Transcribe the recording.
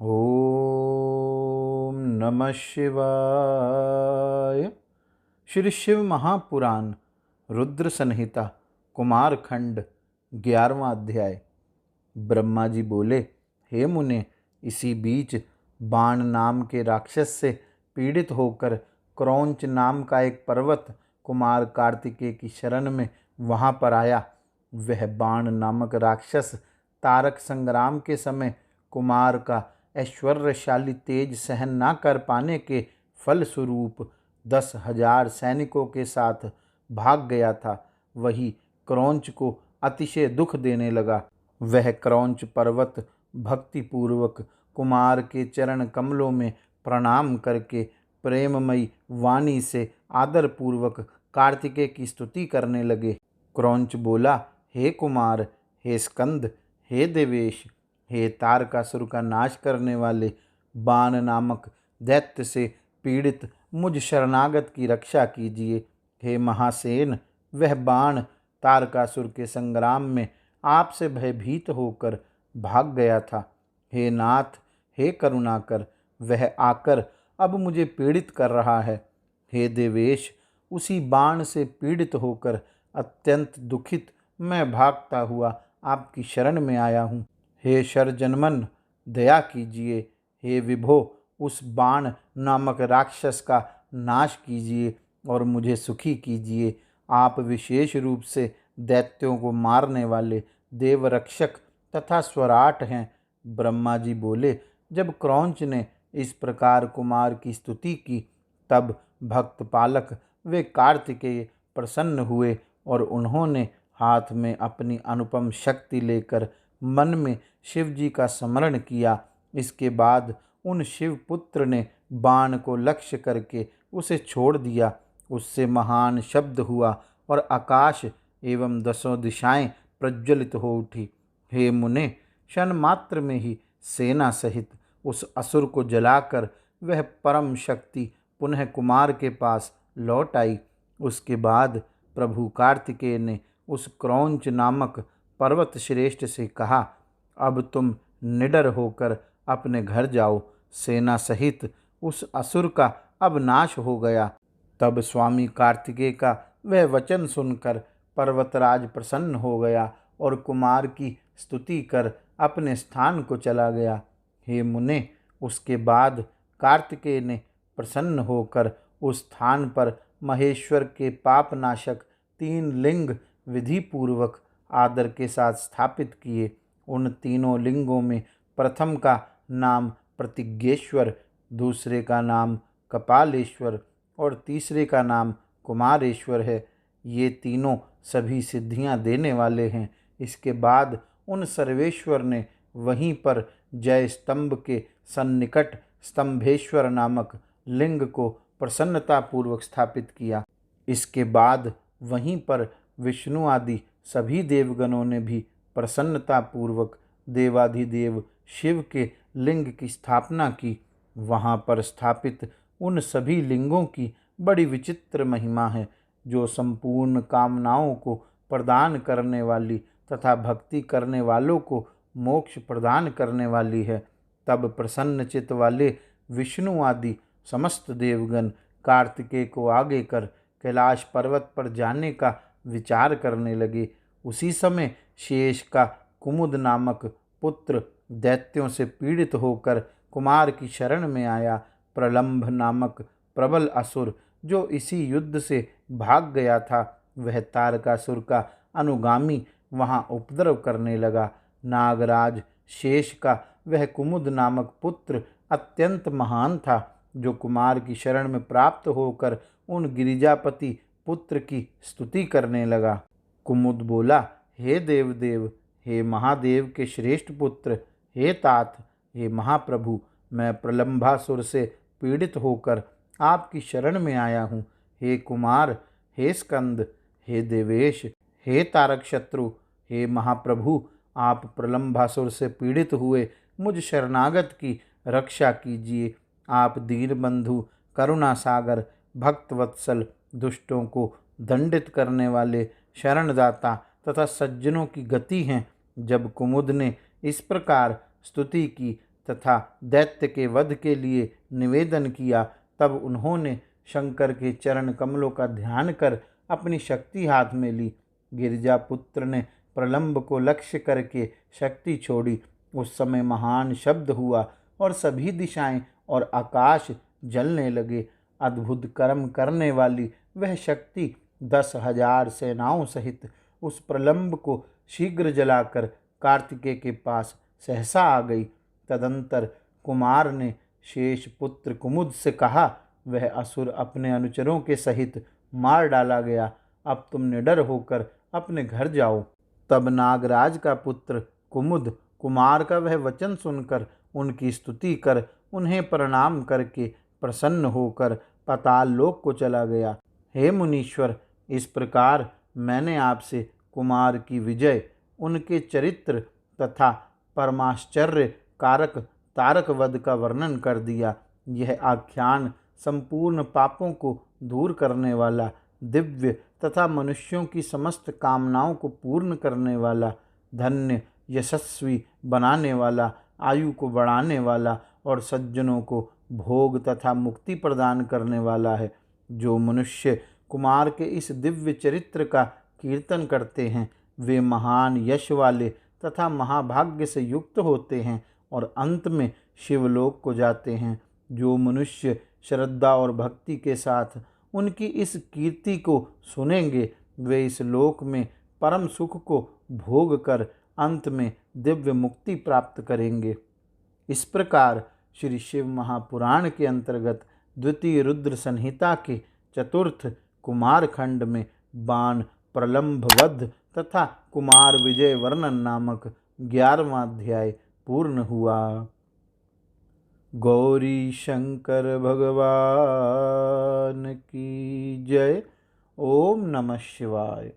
ओम नमः शिवाय। श्री शिव महापुराण रुद्र संहिता कुमारखंड 11वां अध्याय। ब्रह्मा जी बोले, हे मुने, इसी बीच बाण नाम के राक्षस से पीड़ित होकर क्रौंच नाम का एक पर्वत कुमार कार्तिकेय की शरण में वहां पर आया। वह बाण नामक राक्षस तारक संग्राम के समय कुमार का ऐश्वर्यशाली तेज सहन न कर पाने के फलस्वरूप 10,000 सैनिकों के साथ भाग गया था। वही क्रौंच को अतिशय दुख देने लगा। वह क्रौंच पर्वत भक्तिपूर्वक कुमार के चरण कमलों में प्रणाम करके प्रेममयी वाणी से आदरपूर्वक कार्तिकेय की स्तुति करने लगे। क्रौंच बोला, हे कुमार, हे स्कंद, हे देवेश, हे तारकासुर का नाश करने वाले, बाण नामक दैत्य से पीड़ित मुझ शरणागत की रक्षा कीजिए। हे महासेन, वह बाण तारकासुर के संग्राम में आपसे भयभीत होकर भाग गया था। हे नाथ, हे करुणाकर, वह आकर अब मुझे पीड़ित कर रहा है। हे देवेश, उसी बाण से पीड़ित होकर अत्यंत दुखित मैं भागता हुआ आपकी शरण में आया हूँ। हे शरजनमन, दया कीजिए। हे विभो, उस बाण नामक राक्षस का नाश कीजिए और मुझे सुखी कीजिए। आप विशेष रूप से दैत्यों को मारने वाले देवरक्षक तथा स्वराट हैं। ब्रह्मा जी बोले, जब क्रौंच ने इस प्रकार कुमार की स्तुति की, तब भक्त पालक वे कार्तिकेय प्रसन्न हुए और उन्होंने हाथ में अपनी अनुपम शक्ति लेकर मन में शिव जी का स्मरण किया। इसके बाद उन शिव पुत्र ने बाण को लक्ष्य करके उसे छोड़ दिया। उससे महान शब्द हुआ और आकाश एवं 10 दिशाएं प्रज्वलित हो उठी। हे मुने, क्षण मात्र में ही सेना सहित उस असुर को जलाकर वह परम शक्ति पुनः कुमार के पास लौट आई। उसके बाद प्रभु कार्तिकेय ने उस क्रौंच नामक पर्वत श्रेष्ठ से कहा, अब तुम निडर होकर अपने घर जाओ। सेना सहित उस असुर का अब नाश हो गया। तब स्वामी कार्तिकेय का वह वचन सुनकर पर्वतराज प्रसन्न हो गया और कुमार की स्तुति कर अपने स्थान को चला गया। हे मुने, उसके बाद कार्तिकेय ने प्रसन्न होकर उस स्थान पर महेश्वर के पापनाशक 3 लिंग विधि पूर्वक आदर के साथ स्थापित किए। उन तीनों लिंगों में प्रथम का नाम प्रतिज्ञेश्वर, दूसरे का नाम कपालेश्वर और तीसरे का नाम कुमारेश्वर है। ये तीनों सभी सिद्धियां देने वाले हैं। इसके बाद उन सर्वेश्वर ने वहीं पर जय स्तंभ के सन्निकट स्तंभेश्वर नामक लिंग को प्रसन्नतापूर्वक स्थापित किया। इसके बाद वहीं पर विष्णु आदि सभी देवगणों ने भी प्रसन्नतापूर्वक देवाधिदेव शिव के लिंग की स्थापना की। वहाँ पर स्थापित उन सभी लिंगों की बड़ी विचित्र महिमा है, जो संपूर्ण कामनाओं को प्रदान करने वाली तथा भक्ति करने वालों को मोक्ष प्रदान करने वाली है। तब प्रसन्नचित वाले विष्णु आदि समस्त देवगण कार्तिकेय को आगे कर कैलाश पर्वत पर जाने का विचार करने लगे। उसी समय शेष का कुमुद नामक पुत्र दैत्यों से पीड़ित होकर कुमार की शरण में आया। प्रलंभ नामक प्रबल असुर, जो इसी युद्ध से भाग गया था, वह तारकासुर का अनुगामी वहां उपद्रव करने लगा। नागराज शेष का वह कुमुद नामक पुत्र अत्यंत महान था, जो कुमार की शरण में प्राप्त होकर उन गिरिजापति पुत्र की स्तुति करने लगा। कुमुद बोला, हे देवदेव, हे महादेव के श्रेष्ठ पुत्र, हे तात, हे महाप्रभु, मैं प्रलंभासुर से पीड़ित होकर आपकी शरण में आया हूँ। हे कुमार, हे स्कंद, हे देवेश, हे तारक शत्रु, हे महाप्रभु, आप प्रलंभासुर से पीड़ित हुए मुझ शरणागत की रक्षा कीजिए। आप दीनबंधु, करुणा सागर, भक्तवत्सल, दुष्टों को दंडित करने वाले, शरणदाता तथा सज्जनों की गति हैं। जब कुमुद ने इस प्रकार स्तुति की, तथा दैत्य के वध के लिए निवेदन किया, तब उन्होंने शंकर के चरण कमलों का ध्यान कर अपनी शक्ति हाथ में ली। गिरिजा पुत्र ने प्रलंब को लक्ष्य करके शक्ति छोड़ी। उस समय महान शब्द हुआ और सभी दिशाएं और आकाश जलने लगे। अद्भुत कर्म करने वाली वह शक्ति 10,000 सेनाओं सहित उस प्रलंब को शीघ्र जलाकर कार्तिकेय के पास सहसा आ गई। तदंतर कुमार ने शेष पुत्र कुमुद से कहा, वह असुर अपने अनुचरों के सहित मार डाला गया, अब तुम निडर होकर अपने घर जाओ। तब नागराज का पुत्र कुमुद कुमार का वह वचन सुनकर उनकी स्तुति कर उन्हें प्रणाम करके प्रसन्न होकर पाताल लोक को चला गया। हे मुनीश्वर, इस प्रकार मैंने आपसे कुमार की विजय, उनके चरित्र तथा परमाश्चर्य कारक तारक वध का वर्णन कर दिया। यह आख्यान संपूर्ण पापों को दूर करने वाला, दिव्य तथा मनुष्यों की समस्त कामनाओं को पूर्ण करने वाला, धन्य यशस्वी बनाने वाला, आयु को बढ़ाने वाला और सज्जनों को भोग तथा मुक्ति प्रदान करने वाला है। जो मनुष्य कुमार के इस दिव्य चरित्र का कीर्तन करते हैं, वे महान यश वाले तथा महाभाग्य से युक्त होते हैं और अंत में शिवलोक को जाते हैं। जो मनुष्य श्रद्धा और भक्ति के साथ उनकी इस कीर्ति को सुनेंगे, वे इस लोक में परम सुख को भोग कर अंत में दिव्य मुक्ति प्राप्त करेंगे। इस प्रकार श्री शिव महापुराण के अंतर्गत द्वितीय रुद्र संहिता के चतुर्थ कुमार खंड में बाण प्रलंब वध तथा कुमार विजय वर्णन नामक 11वां अध्याय पूर्ण हुआ। गौरी शंकर भगवान की जय। ओम नमः शिवाय।